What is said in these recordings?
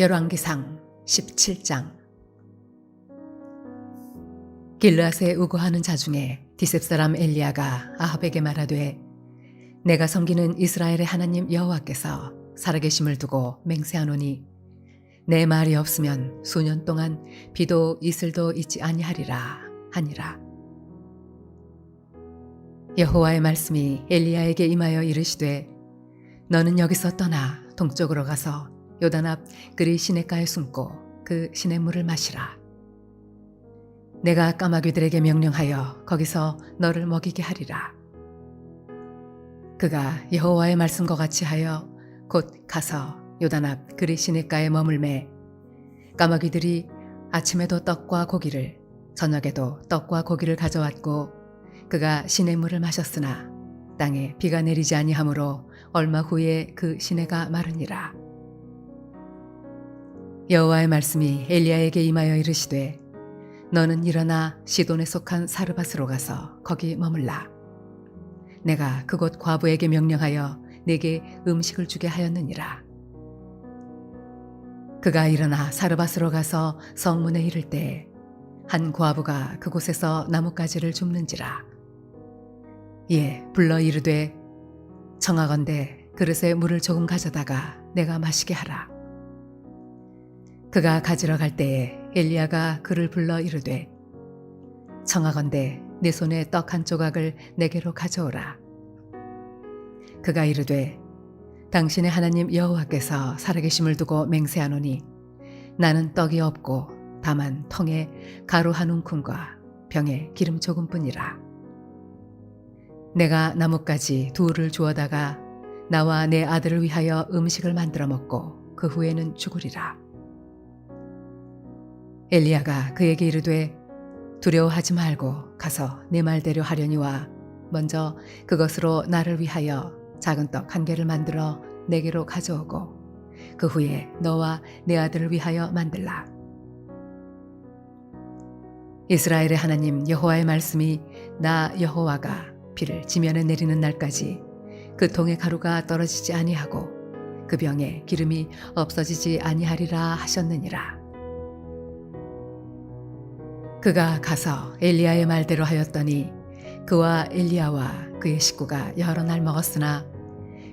열왕기상 17장. 길르앗에 우거하는 자 중에 디셉 사람 엘리야가 아합에게 말하되, 내가 섬기는 이스라엘의 하나님 여호와께서 살아계심을 두고 맹세하노니 내 말이 없으면 수년 동안 비도 이슬도 있지 아니하리라 하니라. 여호와의 말씀이 엘리야에게 임하여 이르시되, 너는 여기서 떠나 동쪽으로 가서 요단 앞 그리 시냇가에 숨고 그 시냇물을 마시라. 내가 까마귀들에게 명령하여 거기서 너를 먹이게 하리라. 그가 여호와의 말씀과 같이 하여 곧 가서 요단 앞 그리 시냇가에 머물매, 까마귀들이 아침에도 떡과 고기를 저녁에도 떡과 고기를 가져왔고, 그가 시냇물을 마셨으나 땅에 비가 내리지 아니하므로 얼마 후에 그 시내가 마르니라. 여호와의 말씀이 엘리야에게 임하여 이르시되, 너는 일어나 시돈에 속한 사르밧으로 가서 거기 머물라. 내가 그곳 과부에게 명령하여 내게 음식을 주게 하였느니라. 그가 일어나 사르밧으로 가서 성문에 이를 때 한 과부가 그곳에서 나뭇가지를 줍는지라. 이에 불러 이르되, 청하건대 그릇에 물을 조금 가져다가 내가 마시게 하라. 그가 가지러 갈 때에 엘리야가 그를 불러 이르되, 청하건대 내 손에 떡 한 조각을 내게로 가져오라. 그가 이르되, 당신의 하나님 여호와께서 살아계심을 두고 맹세하노니 나는 떡이 없고 다만 통에 가루 한 움큼과 병에 기름 조금뿐이라. 내가 나뭇가지 둘을 주워다가 나와 내 아들을 위하여 음식을 만들어 먹고 그 후에는 죽으리라. 엘리야가 그에게 이르되, 두려워하지 말고 가서 내 말대로 하려니와 먼저 그것으로 나를 위하여 작은 떡 한 개를 만들어 내게로 가져오고 그 후에 너와 내 아들을 위하여 만들라. 이스라엘의 하나님 여호와의 말씀이 나 여호와가 비를 지면에 내리는 날까지 그 통에 가루가 떨어지지 아니하고 그 병에 기름이 없어지지 아니하리라 하셨느니라. 그가 가서 엘리야의 말대로 하였더니 그와 엘리야와 그의 식구가 여러 날 먹었으나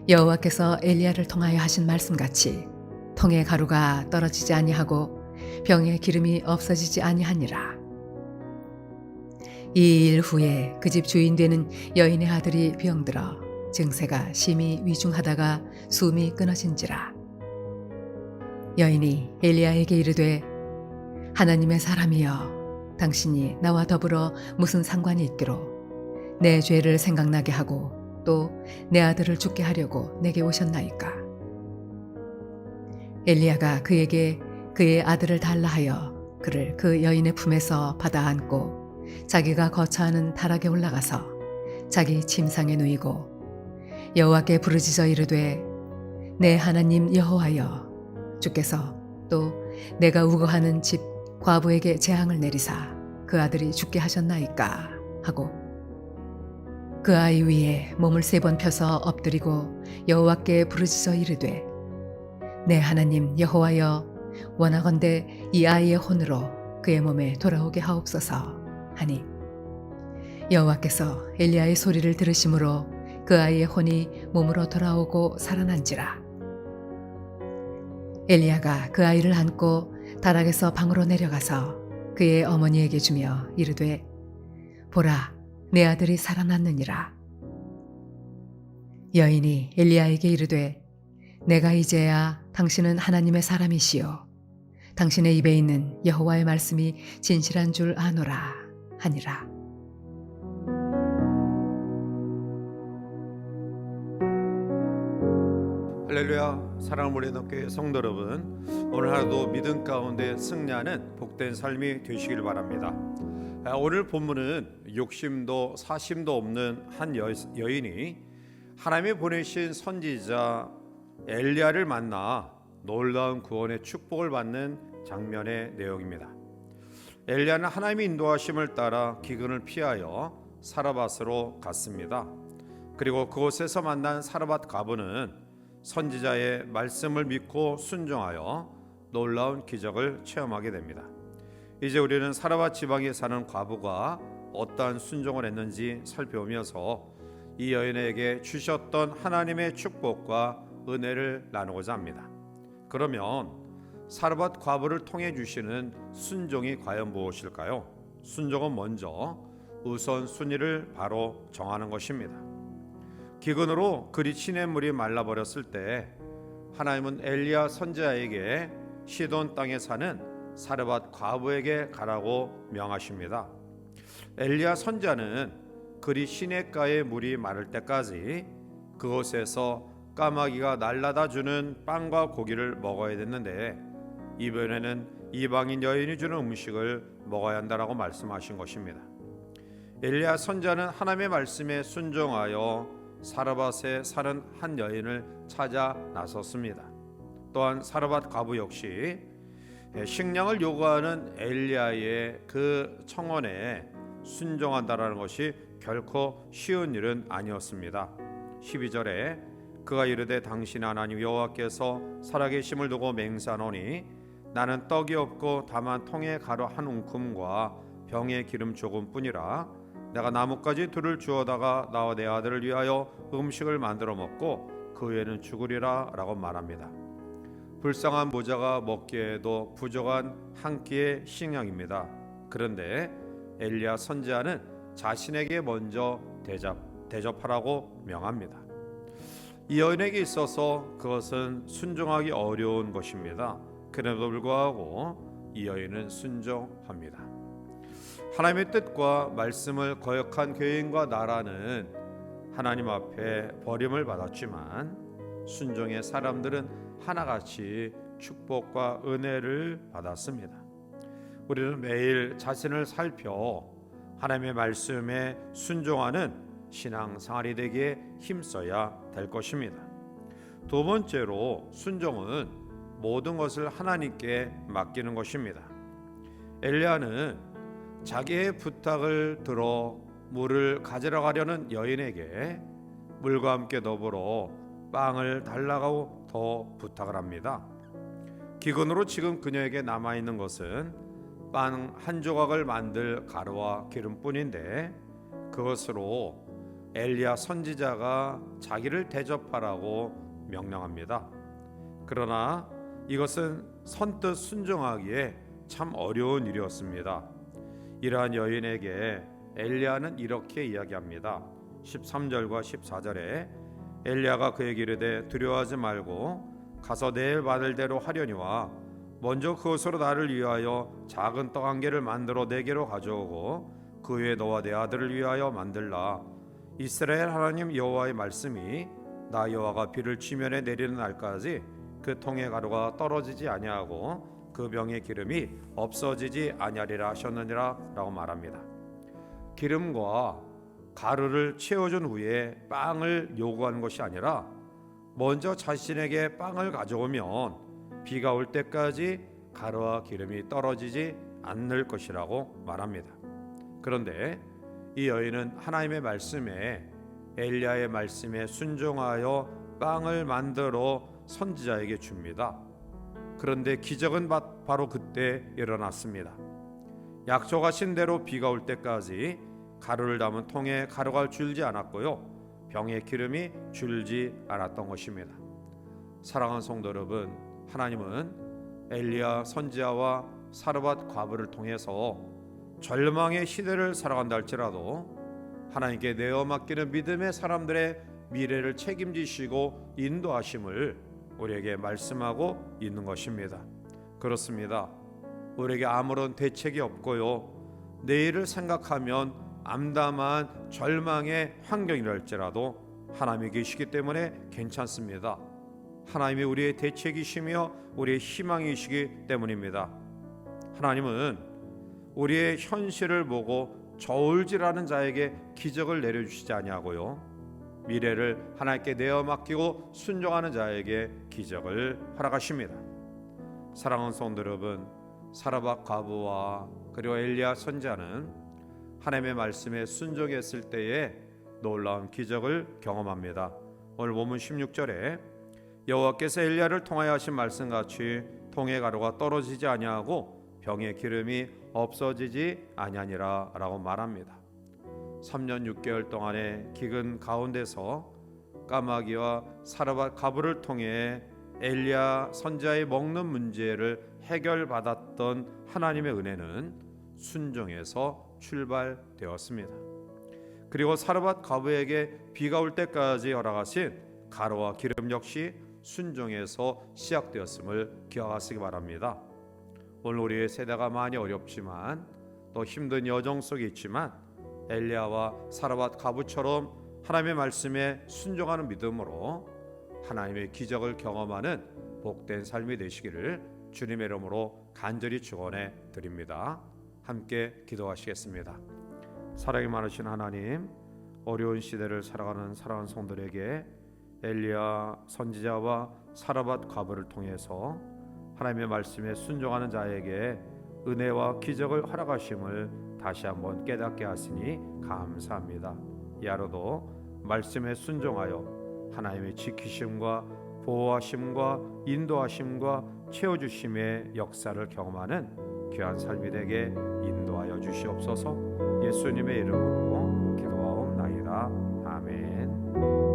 여호와께서 엘리야를 통하여 하신 말씀같이 통에 가루가 떨어지지 아니하고 병에 기름이 없어지지 아니하니라. 이 일 후에 그 집 주인 되는 여인의 아들이 병들어 증세가 심히 위중하다가 숨이 끊어진지라. 여인이 엘리야에게 이르되, 하나님의 사람이여, 당신이 나와 더불어 무슨 상관이 있기로 내 죄를 생각나게 하고 또 내 아들을 죽게 하려고 내게 오셨나이까. 엘리야가 그에게 그의 아들을 달라 하여 그를 그 여인의 품에서 받아 안고 자기가 거처하는 다락에 올라가서 자기 침상에 누이고 여호와께 부르짖어 이르되, 내 하나님 여호와여, 주께서 또 내가 우거하는 집 과부에게 재앙을 내리사 그 아들이 죽게 하셨나이까 하고 그 아이 위에 몸을 3번 펴서 엎드리고 여호와께 부르짖어 이르되, 내 하나님 여호와여, 원하건대 이 아이의 혼으로 그의 몸에 돌아오게 하옵소서 하니, 여호와께서 엘리야의 소리를 들으심으로 그 아이의 혼이 몸으로 돌아오고 살아난지라. 엘리야가 그 아이를 안고 다락에서 방으로 내려가서 그의 어머니에게 주며 이르되, 보라, 내 아들이 살아났느니라. 여인이 엘리야에게 이르되, 내가 이제야 당신은 하나님의 사람이시요 당신의 입에 있는 여호와의 말씀이 진실한 줄 아노라 하니라. 할렐루야. 사랑하는 우리 넘게 성도 여러분, 오늘 하루도 믿음 가운데 승리하는 복된 삶이 되시길 바랍니다. 오늘 본문은 욕심도 사심도 없는 한 여인이 하나님이 보내신 선지자 엘리야를 만나 놀라운 구원의 축복을 받는 장면의 내용입니다. 엘리야는 하나님의 인도하심을 따라 기근을 피하여 사르밧으로 갔습니다. 그리고 그곳에서 만난 사르밧 과부는 선지자의 말씀을 믿고 순종하여 놀라운 기적을 체험하게 됩니다. 이제 우리는 사라밧 지방에 사는 과부가 어떠한 순종을 했는지 살펴보면서 이 여인에게 주셨던 하나님의 축복과 은혜를 나누고자 합니다. 그러면 사르밧 과부를 통해 주시는 순종이 과연 무엇일까요? 순종은 먼저 우선순위를 바로 정하는 것입니다. 기근으로 그리 시냇물이 말라버렸을 때 하나님은 엘리야 선지자에게 시돈 땅에 사는 사르밧 과부에게 가라고 명하십니다. 엘리야 선지자는 그리 시냇가의 물이 마를 때까지 그곳에서 까마귀가 날라다 주는 빵과 고기를 먹어야 됐는데 이번에는 이방인 여인이 주는 음식을 먹어야 한다라고 말씀하신 것입니다. 엘리야 선지자는 하나님의 말씀에 순종하여 사르밧에 사는 한 여인을 찾아 나섰습니다. 또한 사르밧 과부 역시 식량을 요구하는 엘리야의 그 청원에 순종한다라는 것이 결코 쉬운 일은 아니었습니다. 12절에 그가 이르되 당신 하나님 여호와께서 살아계심을 두고 맹세하노니 나는 떡이 없고 다만 통에 가루 한 움큼과 병에 기름 조금뿐이라 내가 나뭇가지 둘을 주워다가 나와 내 아들을 위하여 음식을 만들어 먹고 그 후에는 죽으리라 라고 말합니다. 불쌍한 모자가 먹기에도 부족한 한 끼의 식량입니다. 그런데 엘리야 선지자는 자신에게 먼저 대접하라고 명합니다. 이 여인에게 있어서 그것은 순종하기 어려운 것입니다. 그럼에도 불구하고 이 여인은 순종합니다. 하나님의 뜻과 말씀을 거역한 교인과 나라는 하나님 앞에 버림을 받았지만 순종의 사람들은 하나같이 축복과 은혜를 받았습니다. 우리는 매일 자신을 살펴 하나님의 말씀에 순종하는 신앙생활이 되기에 힘써야 될 것입니다. 두 번째로 순종은 모든 것을 하나님께 맡기는 것입니다. 엘리야는 자기의 부탁을 들어 물을 가지러 가려는 여인에게 물과 함께 더불어 빵을 달라고 더 부탁을 합니다. 기근으로 지금 그녀에게 남아있는 것은 빵 한 조각을 만들 가루와 기름뿐인데 그것으로 엘리야 선지자가 자기를 대접하라고 명령합니다. 그러나 이것은 선뜻 순종하기에 참 어려운 일이었습니다. 이러한 여인에게 엘리야는 이렇게 이야기합니다. 13절과 14절에 엘리야가 그에게 이르되 두려워하지 말고 가서 내일 받을 대로 하려니와 먼저 그것으로 나를 위하여 작은 떡 한 개를 만들어 내게로 가져오고 그 후에 너와 내 아들을 위하여 만들라. 이스라엘 하나님 여호와의 말씀이 나 여호와가 비를 지면에 내리는 날까지 그 통의 가루가 떨어지지 아니하고 그 병의 기름이 없어지지 아니하리라 하셨느니라 라고 말합니다. 기름과 가루를 채워준 후에 빵을 요구하는 것이 아니라 먼저 자신에게 빵을 가져오면 비가 올 때까지 가루와 기름이 떨어지지 않을 것이라고 말합니다. 그런데 이 여인은 하나님의 말씀에 엘리야의 말씀에 순종하여 빵을 만들어 선지자에게 줍니다. 그런데 기적은 바로 그때 일어났습니다. 약속하신 대로 비가 올 때까지 가루를 담은 통에 가루가 줄지 않았고요, 병에 기름이 줄지 않았던 것입니다. 사랑하는 성도 여러분, 하나님은 엘리야 선지자와 사르밧 과부를 통해서 절망의 시대를 살아간다 할지라도 하나님께 내어 맡기는 믿음의 사람들의 미래를 책임지시고 인도하심을 우리에게 말씀하고 있는 것입니다. 그렇습니다. 우리에게 아무런 대책이 없고요, 내일을 생각하면 암담한 절망의 환경이랄지라도 하나님이 계시기 때문에 괜찮습니다. 하나님이 우리의 대책이시며 우리의 희망이시기 때문입니다. 하나님은 우리의 현실을 보고 저울질하는 자에게 기적을 내려주시지 아니하고요, 미래를 하나님께 내어 맡기고 순종하는 자에게 기적을 허락하십니다. 사랑하는 성도 여러분, 사르밧 과부와 그리고 엘리야 선지자는 하나님의 말씀에 순종했을 때에 놀라운 기적을 경험합니다. 오늘 본문 16절에 여호와께서 엘리야를 통하여 하신 말씀같이 통의 가루가 떨어지지 아니하고 병의 기름이 없어지지 아니하니라라고 말합니다. 3년 6개월 동안의 기근 가운데서 까마귀와 사르밧 가부를 통해 엘리야 선지자의 먹는 문제를 해결받았던 하나님의 은혜는 순종에서 출발되었습니다. 그리고 사르밧 가부에게 비가 올 때까지 허락하신 가루와 기름 역시 순종에서 시작되었음을 기억하시기 바랍니다. 오늘 우리의 세대가 많이 어렵지만 또 힘든 여정 속에 있지만 엘리야와 사르밧 가부처럼 하나님의 말씀에 순종하는 믿음으로 하나님의 기적을 경험하는 복된 삶이 되시기를 주님의 이름으로 간절히 축원해 드립니다. 함께 기도하시겠습니다. 사랑이 많으신 하나님, 어려운 시대를 살아가는 사랑하는 성도들에게 엘리야 선지자와 사르밧 가부를 통해서 하나님의 말씀에 순종하는 자에게 은혜와 기적을 허락하심을 다시 한번 깨닫게 하시니 감사합니다. 이 하루도 말씀에 순종하여 하나님의 지키심과 보호하심과 인도하심과 채워주심의 역사를 경험하는 귀한 삶이 되게 인도하여 주시옵소서. 예수님의 이름으로 기도하옵나이다. 아멘.